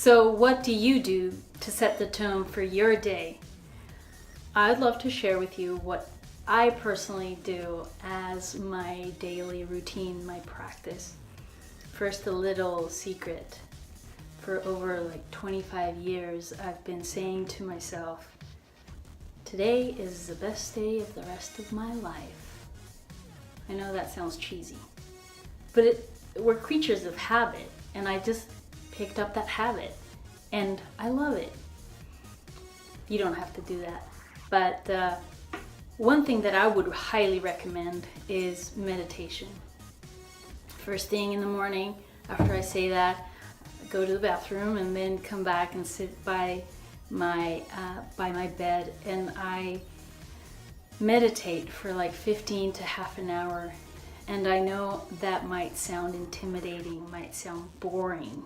So what do you do to set the tone for your day? I'd love to share with you what I personally do as my daily routine, my practice. First, a little secret. For over 25 years, I've been saying to myself, today is the best day of the rest of my life. I know that sounds cheesy, but we're creatures of habit, and I just picked up that habit, and I love it. You don't have to do that, but one thing that I would highly recommend is meditation. First thing in the morning, after I say that, I go to the bathroom and then come back and sit by my bed, and I meditate for 15 to half an hour. And I know that might sound intimidating, might sound boring,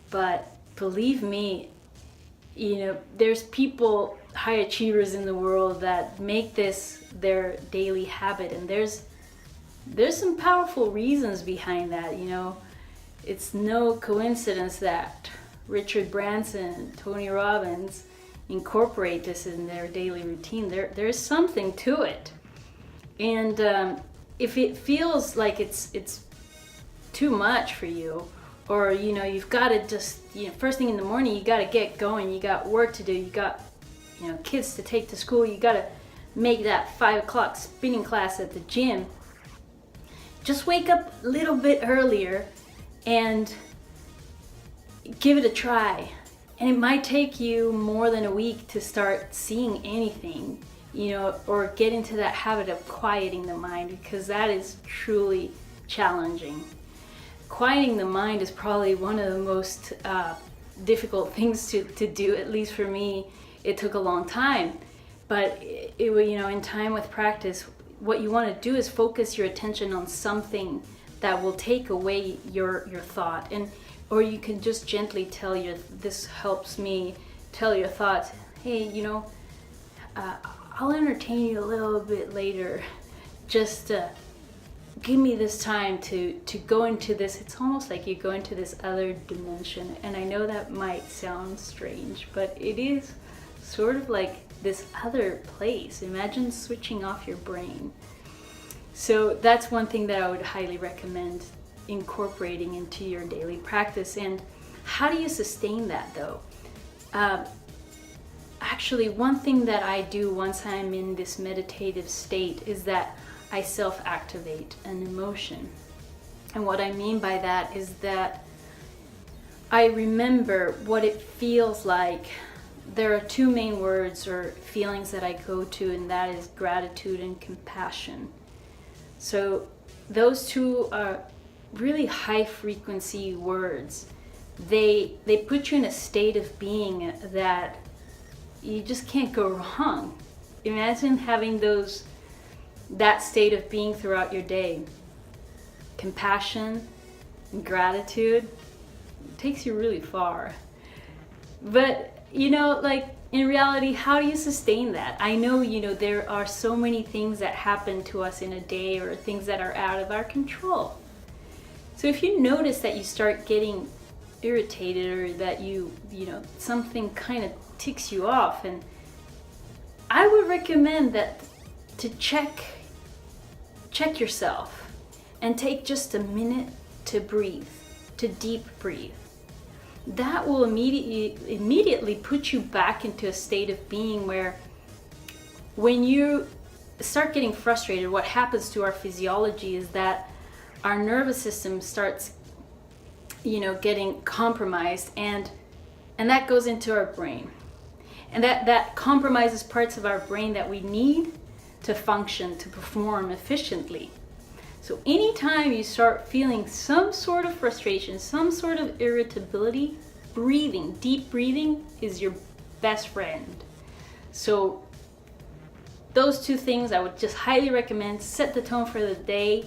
but believe me, there's people, high achievers in the world, that make this their daily habit, and there's some powerful reasons behind that. It's no coincidence that Richard Branson and Tony Robbins incorporate this in their daily routine. There's something to it, and if it feels like it's too much for you, or you've got to just first thing in the morning, you got to get going, you got work to do, you got kids to take to school, you got to make that 5 o'clock spinning class at the gym, just wake up a little bit earlier and give it a try. And it might take you more than a week to start seeing anything, or get into that habit of quieting the mind, because that is truly challenging. Quieting the mind is probably one of the most difficult things to do. At least for me, it took a long time. But in time with practice, what you want to do is focus your attention on something that will take away your thought, or you can just gently tell this helps me tell your thoughts, hey, I'll entertain you a little bit later. Just give me this time to go into this. It's almost like you go into this other dimension. And I know that might sound strange, but it is sort of like this other place. Imagine switching off your brain. So that's one thing that I would highly recommend incorporating into your daily practice. And how do you sustain that, though? Actually, one thing that I do once I'm in this meditative state is that I self-activate an emotion. And what I mean by that is that I remember what it feels like. There are two main words or feelings that I go to, and that is gratitude and compassion. So those two are really high frequency words. They put you in a state of being that you just can't go wrong. Imagine having that state of being throughout your day. Compassion and gratitude takes you really far. But in reality, how do you sustain that? I know there are so many things that happen to us in a day, or things that are out of our control. So if you notice that you start getting irritated, or that something kind of ticks you off, and I would recommend that to check yourself and take just a minute to breathe, to deep breathe. That will immediately put you back into a state of being where, when you start getting frustrated, what happens to our physiology is that our nervous system starts getting compromised, and that goes into our brain, and that compromises parts of our brain that we need to function, to perform efficiently. So anytime you start feeling some sort of frustration, some sort of irritability, breathing, deep breathing is your best friend. So those two things I would just highly recommend. Set the tone for the day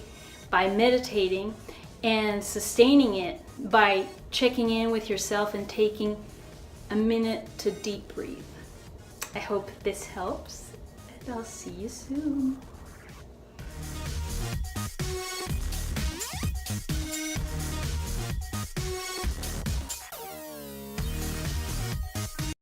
by meditating, and sustaining it by checking in with yourself and taking a minute to deep breathe. I hope this helps, and I'll see you soon.